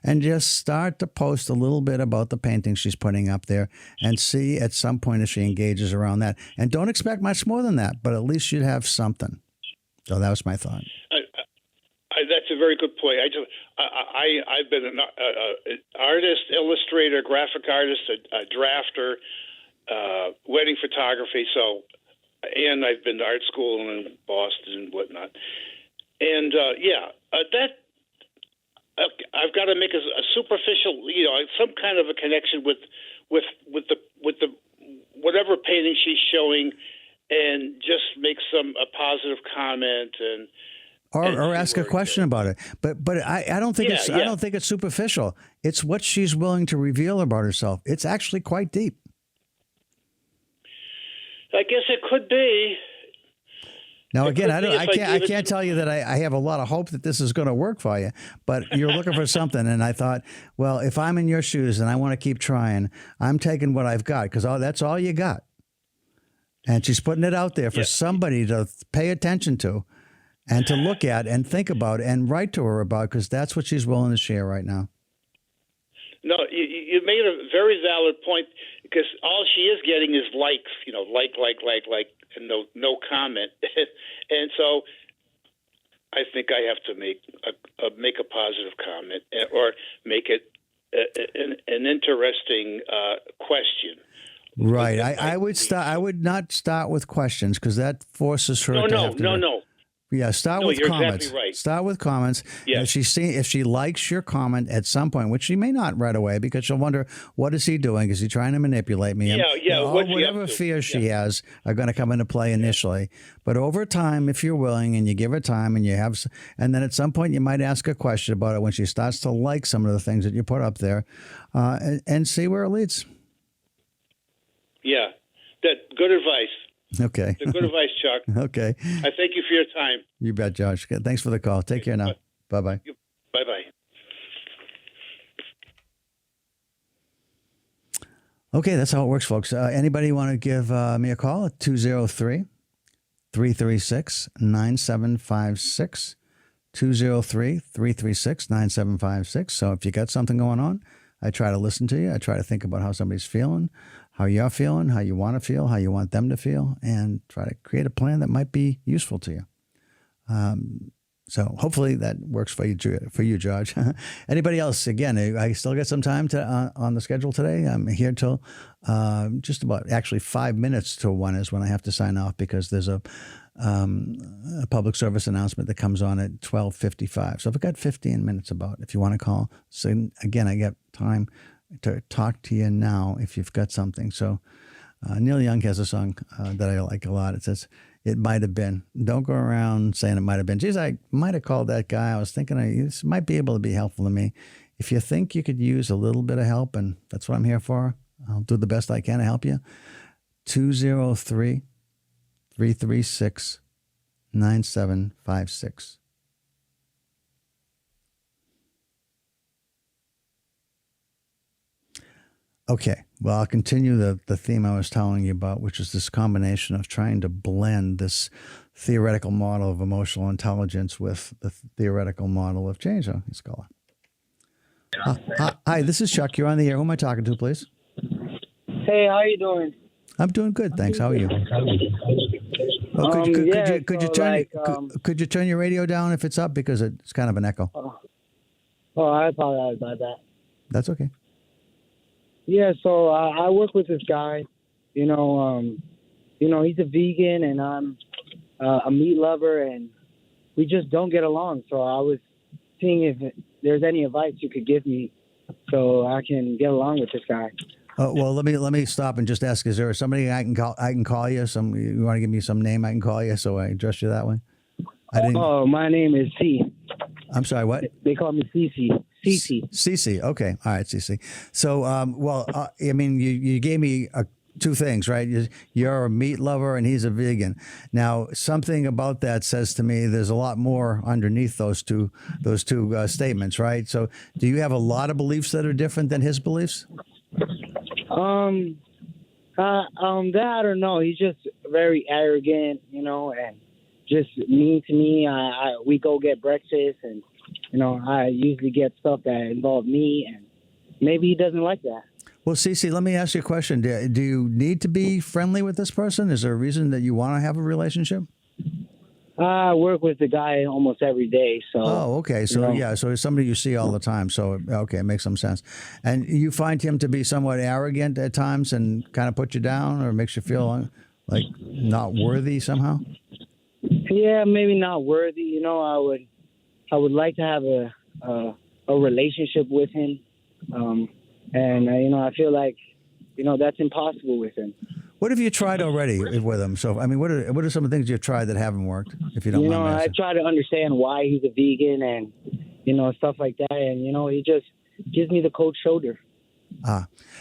and just start to post a little bit about the paintings she's putting up there, and see at some point if she engages around that. And don't expect much more than that, but at least you'd have something. So that was my thought.
That's a very good point. I've been an artist, illustrator, graphic artist, a drafter, wedding photography. And I've been to art school in Boston and whatnot. And I've got to make a superficial, some kind of a connection with the whatever painting she's showing, and just make a positive comment and.
Or ask a question about it, but I don't think I don't think it's superficial. It's what she's willing to reveal about herself. It's actually quite deep.
I guess it could be.
Now again, I can't tell you that I have a lot of hope that this is going to work for you. But you're looking for something, and I thought, well, if I'm in your shoes and I want to keep trying, I'm taking what I've got, because that's all you got. And she's putting it out there for somebody to pay attention to. And to look at and think about and write to her about, because that's what she's willing to share right now.
No, you made a very valid point. because all she is getting is likes, like, and no comment. And so I think I have to make a positive comment or make it an interesting question.
Right. I would not start with questions because that forces her
No.
Yeah, start with
you're
comments.
Exactly right.
Start with comments.
Yes.
If she likes your comment at some point, which she may not right away, because she'll wonder, what is he doing? Is he trying to manipulate me?
Yeah.
Whatever fears she has are going to come into play initially. But over time, if you're willing and you give her time and and then at some point you might ask a question about it when she starts to like some of the things that you put up there, and see where it leads.
Yeah, good advice.
Okay.
Good advice, Chuck.
Okay.
I thank you for your time.
You bet, Josh. Thanks for the call. Take care now. Bye-bye.
Bye-bye.
Okay, that's how it works, folks. Anybody want to give me a call at 203-336-9756, 203-336-9756. So if you got something going on, I try to listen to you. I try to think about how somebody's feeling, how you're feeling, how you want to feel, how you want them to feel, and try to create a plan that might be useful to you. So hopefully that works for you, George. Anybody else? Again, I still got some time on the schedule today. I'm here till just about actually 5 minutes to 1 is when I have to sign off because there's a public service announcement that comes on at 12:55. So I've got 15 minutes about if you want to call. So again, I got time to talk to you now if you've got something. So Neil Young has a song that I like a lot. It says, "It might have been." Don't go around saying it might have been. Geez, I might have called that guy. I was thinking this might be able to be helpful to me. If you think you could use a little bit of help, and that's what I'm here for, I'll do the best I can to help you. 203-336-9756. Okay, well, I'll continue the theme I was telling you about, which is this combination of trying to blend this theoretical model of emotional intelligence with the theoretical model of change. Oh, he's calling. Hi, this is Chuck. You're on the air. Who am I talking to, please?
Hey, how you doing?
I'm doing good, thanks. How are you? Well, could you turn your radio down if it's up, because it's kind of an echo?
I apologize about that.
That's okay.
Yeah, so I work with this guy. He's a vegan and I'm a meat lover, and we just don't get along. So I was seeing if there's any advice you could give me so I can get along with this guy.
Well, let me stop and just ask: is there somebody I can call? I can call you. You want to give me some name I can call you so I address you that way?
Oh, my name is C.
I'm sorry, what?
They call me Cece.
Cece. Okay. All right, Cece. So, you gave me two things, right? You're a meat lover and he's a vegan. Now, something about that says to me there's a lot more underneath those two statements, right? So, do you have a lot of beliefs that are different than his beliefs?
That I don't know. He's just very arrogant, and just mean to me. We go get breakfast, and I usually get stuff that involve me, and maybe he doesn't like that.
Well, Cece, let me ask you a question. Do you need to be friendly with this person? Is there a reason that you want to have a relationship?
I work with the guy almost every day. So.
Oh, okay. So, so it's somebody you see all the time. So, okay, it makes some sense. And you find him to be somewhat arrogant at times and kind of put you down or makes you feel like not worthy somehow?
Yeah, maybe not worthy. I would like to have a relationship with him. I feel like, that's impossible with him.
What have you tried already with him? So, what are some of the things you've tried that haven't worked, if you don't mind me asking?
I try to understand why he's a vegan and, stuff like that. And, he just gives me the cold shoulder.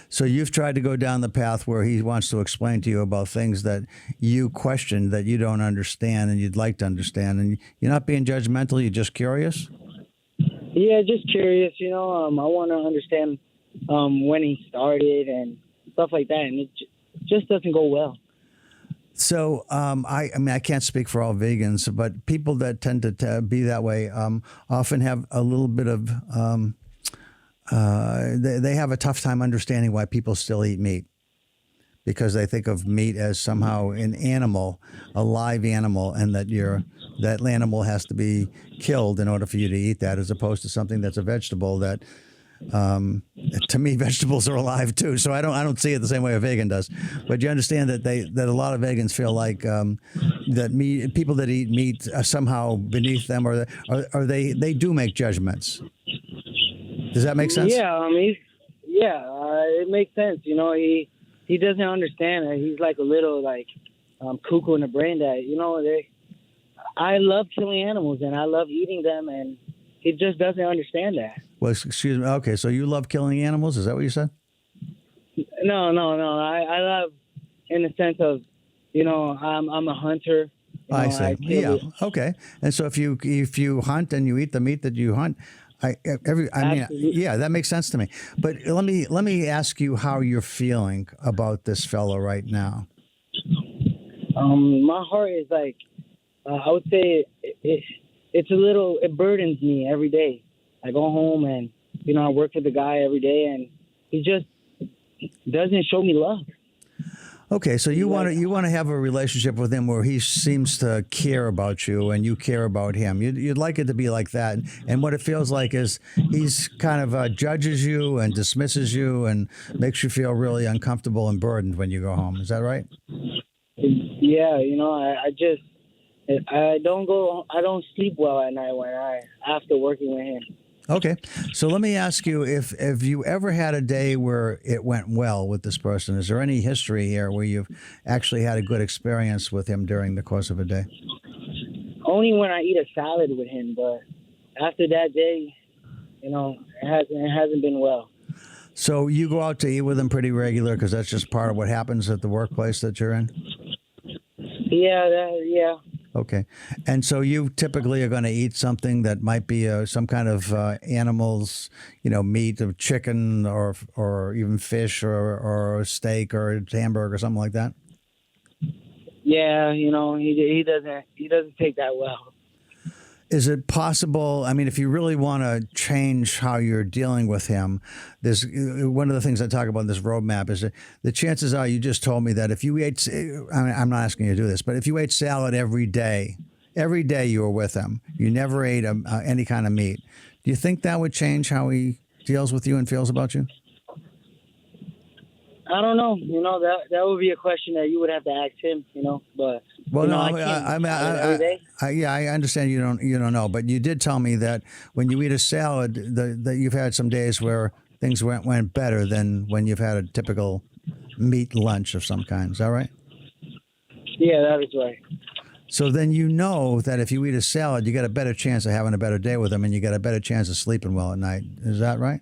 So you've tried to go down the path where he wants to explain to you about things that you question, that you don't understand and you'd like to understand. And you're not being judgmental, you're just curious?
Yeah, just curious. I want to understand when he started and stuff like that. And it just doesn't go well.
So, I can't speak for all vegans, but people that tend to be that way often have a little bit of, they have a tough time understanding why people still eat meat. because they think of meat as somehow an animal, a live animal, and that animal has to be killed in order for you to eat that, as opposed to something that's a vegetable that. To me, vegetables are alive too, so I don't see it the same way a vegan does. But you understand that a lot of vegans feel like that people that eat meat are somehow beneath them, or they do make judgments. Does that make sense?
Yeah, it makes sense. You know, he doesn't understand it. He's like a little cuckoo in the brain that I love killing animals and I love eating them, and he just doesn't understand that.
Well, excuse me. Okay, so you love killing animals? Is that what you said?
No. I love in the sense of, I'm a hunter.
I see. Yeah. Okay. And so if you hunt and you eat the meat that you hunt, yeah, that makes sense to me. But let me ask you how you're feeling about this fellow right now.
My heart is like, I would say it burdens me every day. I go home and, I work with the guy every day, and he just doesn't show me love.
Okay, so you want to have a relationship with him where he seems to care about you and you care about him. You'd like it to be like that. And what it feels like is he's kind of judges you and dismisses you and makes you feel really uncomfortable and burdened when you go home. Is that right?
Yeah, I don't sleep well at night after working with him.
Okay. So let me ask you, if you ever had a day where it went well with this person, is there any history here where you've actually had a good experience with him during the course of a day?
Only when I eat a salad with him, but after that day, it hasn't been well.
So you go out to eat with him pretty regular because that's just part of what happens at the workplace that you're in?
Yeah.
Okay. And so you typically are going to eat something that might be some kind of animals, meat of chicken or even fish or steak or hamburger or something like that?
Yeah, he doesn't take that well.
Is it possible? I mean, if you really want to change how you're dealing with him, there's one of the things I talk about in this roadmap is that the chances are you just told me that if you ate, I'm not asking you to do this, but if you ate salad every day you were with him, you never ate any kind of meat, do you think that would change how he deals with you and feels about you?
I don't know. That would be a question that you would have to ask him. But
well, no,
I
understand you don't know, but you did tell me that when you eat a salad, that you've had some days where things went better than when you've had a typical meat lunch of some kind. Is that right?
Yeah, that is right.
So then that if you eat a salad, you got a better chance of having a better day with him, and you got a better chance of sleeping well at night. Is that right?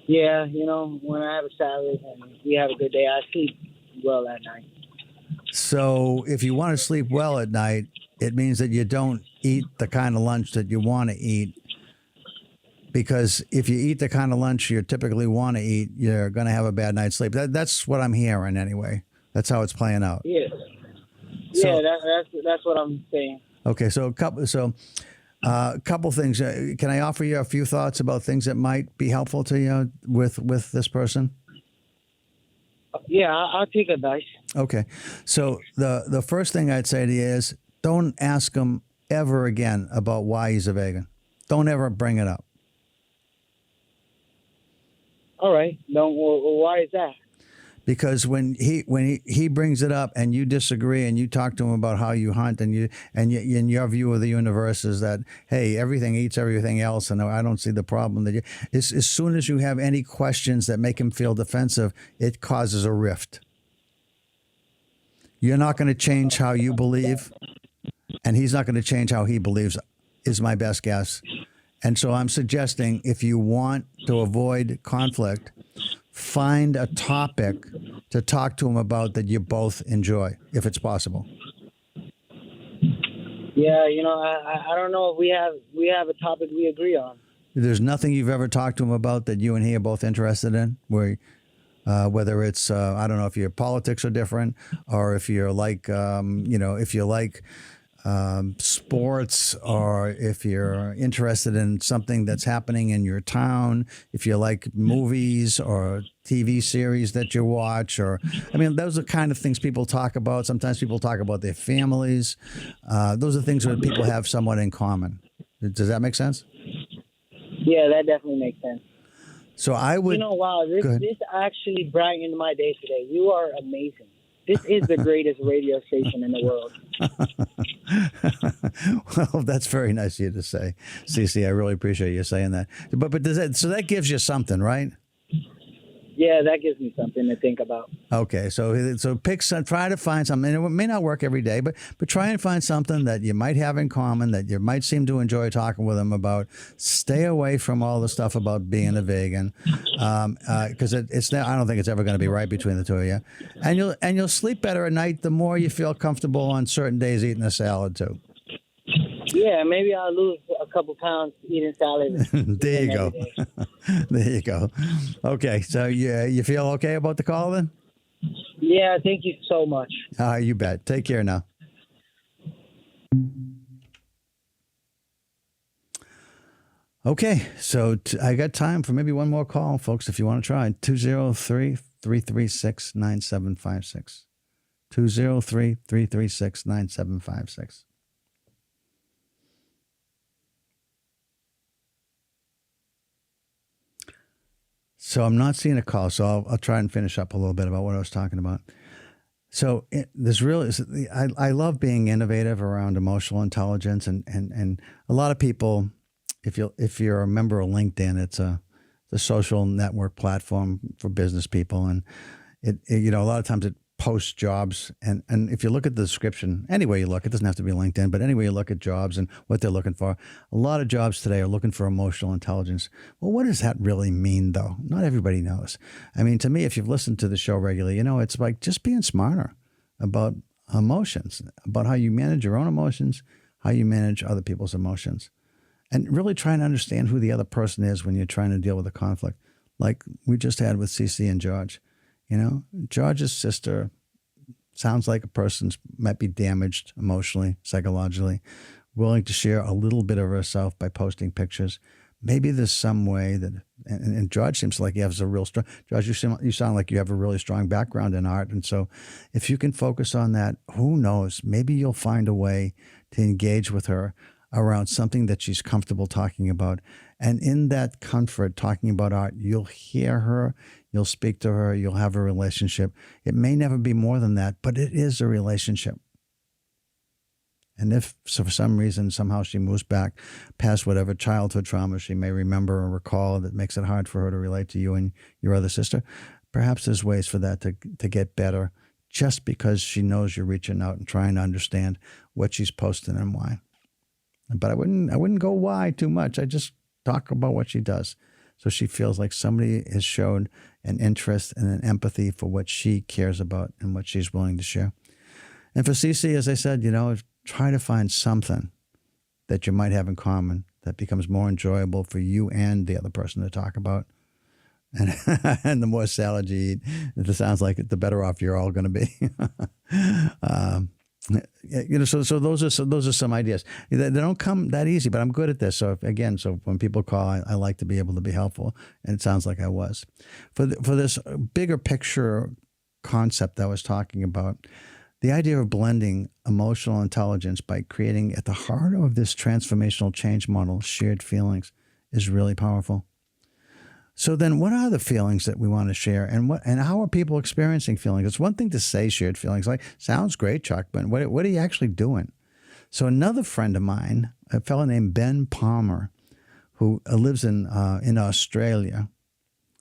Yeah, when I have a salad and we have a good day, I sleep well at night.
So if you want to sleep well at night, it means that you don't eat the kind of lunch that you want to eat. Because if you eat the kind of lunch you typically want to eat, you're going to have a bad night's sleep. That's what I'm hearing anyway. That's how it's playing out.
Yeah. That's what I'm saying.
Okay, so a couple things. Can I offer you a few thoughts about things that might be helpful to you with this person?
Yeah, I'll take advice.
Okay. So the first thing I'd say to you is don't ask him ever again about why he's a vegan. Don't ever bring it up.
All right. Why is that?
Because when he brings it up and you disagree and you talk to him about how you hunt and your view of the universe is that, hey, everything eats everything else and I don't see the problem that as soon as you have any questions that make him feel defensive, it causes a rift. You're not going to change how you believe and he's not going to change how he believes is my best guess. And so I'm suggesting if you want to avoid conflict, find a topic to talk to him about that you both enjoy, if it's possible.
Yeah, I don't know if we have a topic we agree on.
There's nothing you've ever talked to him about that you and he are both interested in, where whether it's I don't know if your politics are different or if you're like if you like sports, or if you're interested in something that's happening in your town, if you like movies or TV series that you watch, or, I mean, those are kind of things people talk about. Sometimes people talk about their families. Those are things that people have somewhat in common. Does that make sense?
Yeah, that definitely makes sense.
So I would.
Wow, this actually brightened my day today. You are amazing. This is the greatest radio station in the world.
Well, that's very nice of you to say, Cece. I really appreciate you saying that. But does that, so that gives you something, right?
Yeah, that gives me something to think about.
Okay, so try to find something. And it may not work every day, but try and find something that you might have in common, that you might seem to enjoy talking with them about. Stay away from all the stuff about being a vegan, because it's I don't think it's ever going to be right between the two of you. And you'll sleep better at night the more you feel comfortable on certain days eating a salad too.
Yeah, maybe I'll lose a couple pounds eating salad.
There you go. There you go. Okay, so you feel okay about the call then?
Yeah, thank you so much.
You bet. Take care now. Okay, so I got time for maybe one more call, folks, if you want to try. 203-336-9756. 203-336-9756. So I'm not seeing a call, so I'll try and finish up a little bit about what I was talking about. So I love being innovative around emotional intelligence, and a lot of people, if you're a member of LinkedIn, it's a social network platform for business people, and it a lot of times it post jobs. And if you look at the description, anyway you look, it doesn't have to be LinkedIn, but anyway you look at jobs and what they're looking for, a lot of jobs today are looking for emotional intelligence. Well, what does that really mean, though? Not everybody knows. I mean, to me, if you've listened to the show regularly, it's like just being smarter about emotions, about how you manage your own emotions, how you manage other people's emotions, and really trying to understand who the other person is when you're trying to deal with a conflict, like we just had with Cece and George. George's sister sounds like a person might be damaged emotionally, psychologically, willing to share a little bit of herself by posting pictures. Maybe there's some way that, and George seems like he has a real strong, George, you sound like you have a really strong background in art. And so if you can focus on that, who knows, maybe you'll find a way to engage with her around something that she's comfortable talking about. And in that comfort, talking about art, you'll hear her, you'll speak to her, you'll have a relationship. It may never be more than that, but it is a relationship. And if so for some reason, somehow she moves back past whatever childhood trauma she may remember or recall that makes it hard for her to relate to you and your other sister, perhaps there's ways for that to get better, just because she knows you're reaching out and trying to understand what she's posting and why. But I wouldn't go why too much. I just talk about what she does, so she feels like somebody has shown an interest and an empathy for what she cares about and what she's willing to share. And for Cece, as I said, try to find something that you might have in common that becomes more enjoyable for you and the other person to talk about. And, and the more salad you eat, it sounds like the better off you're all going to be. So those are some ideas. They don't come that easy, but I'm good at this. So when people call, I like to be able to be helpful, and it sounds like I was. For this bigger picture concept I was talking about, the idea of blending emotional intelligence by creating at the heart of this transformational change model shared feelings is really powerful. So then what are the feelings that we want to share, and how are people experiencing feelings? It's one thing to say shared feelings, like, sounds great, Chuck, but what are you actually doing? So another friend of mine, a fellow named Ben Palmer, who lives in Australia,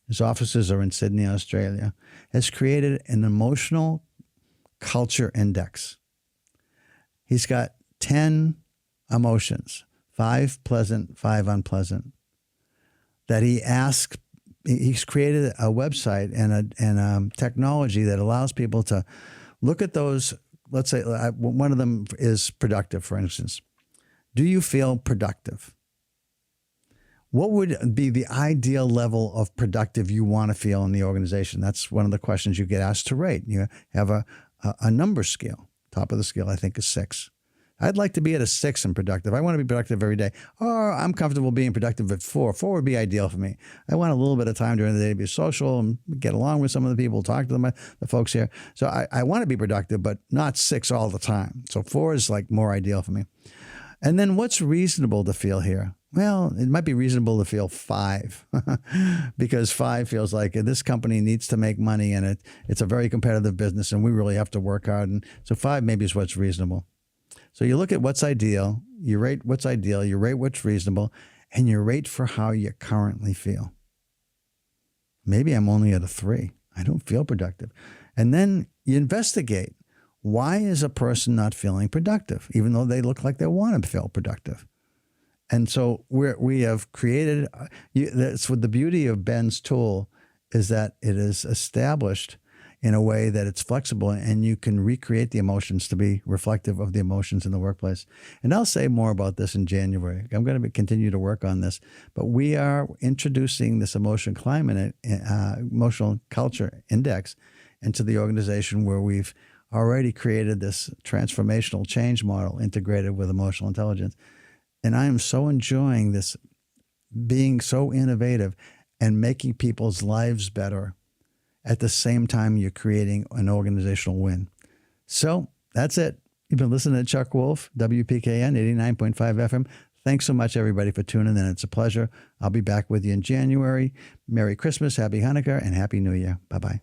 his offices are in Sydney, Australia, has created an emotional culture index. He's got 10 emotions, 5 pleasant, 5 unpleasant, that he asks. He's created a website and a technology that allows people to look at those. Let's say one of them is productive, for instance. Do you feel productive? What would be the ideal level of productive you want to feel in the organization? That's one of the questions you get asked to rate. You have a number scale. Top of the scale, I think, is 6. I'd like to be at a 6 and productive. I want to be productive every day. Or I'm comfortable being productive at 4. 4 would be ideal for me. I want a little bit of time during the day to be social and get along with some of the people, talk to them, the folks here. So I want to be productive, but not 6 all the time. So 4 is like more ideal for me. And then what's reasonable to feel here? Well, it might be reasonable to feel 5 because 5 feels like this company needs to make money and it's a very competitive business and we really have to work hard. And so 5 maybe is what's reasonable. So you look at what's ideal, you rate what's ideal, you rate what's reasonable, and you rate for how you currently feel. Maybe I'm only at a 3. I don't feel productive. And then you investigate. Why is a person not feeling productive, even though they look like they want to feel productive? And so we have created, that's what the beauty of Ben's tool is that it is established in a way that it's flexible and you can recreate the emotions to be reflective of the emotions in the workplace. And I'll say more about this in January. I'm going to continue to work on this, but we are introducing this emotional culture index into the organization where we've already created this transformational change model integrated with emotional intelligence. And I am so enjoying this, being so innovative and making people's lives better at the same time you're creating an organizational win. So that's it. You've been listening to Chuck Wolf, WPKN 89.5 FM. Thanks so much, everybody, for tuning in. It's a pleasure. I'll be back with you in January. Merry Christmas, Happy Hanukkah, and Happy New Year. Bye-bye.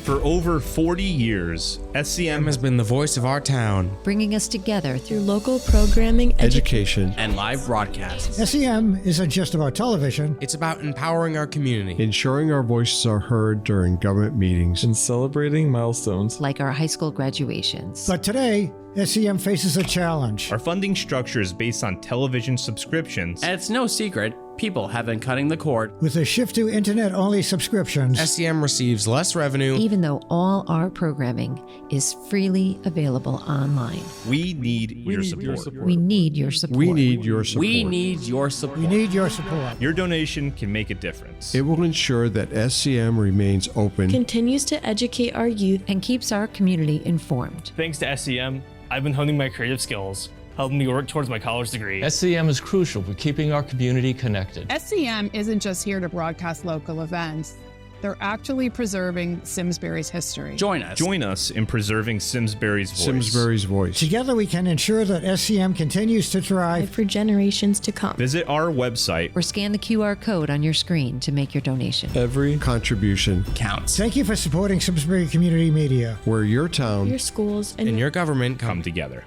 For over 40 years, SCM
has been the voice of our town,
bringing us together through local programming,
education,
and live broadcasts.
SCM isn't just about television.
It's about empowering our community,
ensuring our voices are heard during government meetings,
and celebrating milestones
like our high school graduations.
But today, SCM faces a challenge.
Our funding structure is based on television subscriptions.
And it's no secret, people have been cutting the cord.
With a shift to internet-only subscriptions,
SCM receives less revenue,
even though all our programming is freely available online.
We need your support.
We need your support.
We need your support.
We need your support.
We need your support.
Your donation can make a difference.
It will ensure that SCM remains open,
continues to educate our youth,
and keeps our community informed.
Thanks to SCM, I've been honing my creative skills, helping me work towards my college degree.
SCM is crucial for keeping our community connected.
SCM isn't just here to broadcast local events. They're actually preserving Simsbury's history.
Join us.
Join us in preserving Simsbury's voice.
Simsbury's voice.
Together we can ensure that SCM continues to thrive
for generations to come.
Visit our website
or scan the QR code on your screen to make your donation.
Every contribution
counts.
Thank you for supporting Simsbury Community Media,
where your town,
your schools,
and your government
come together.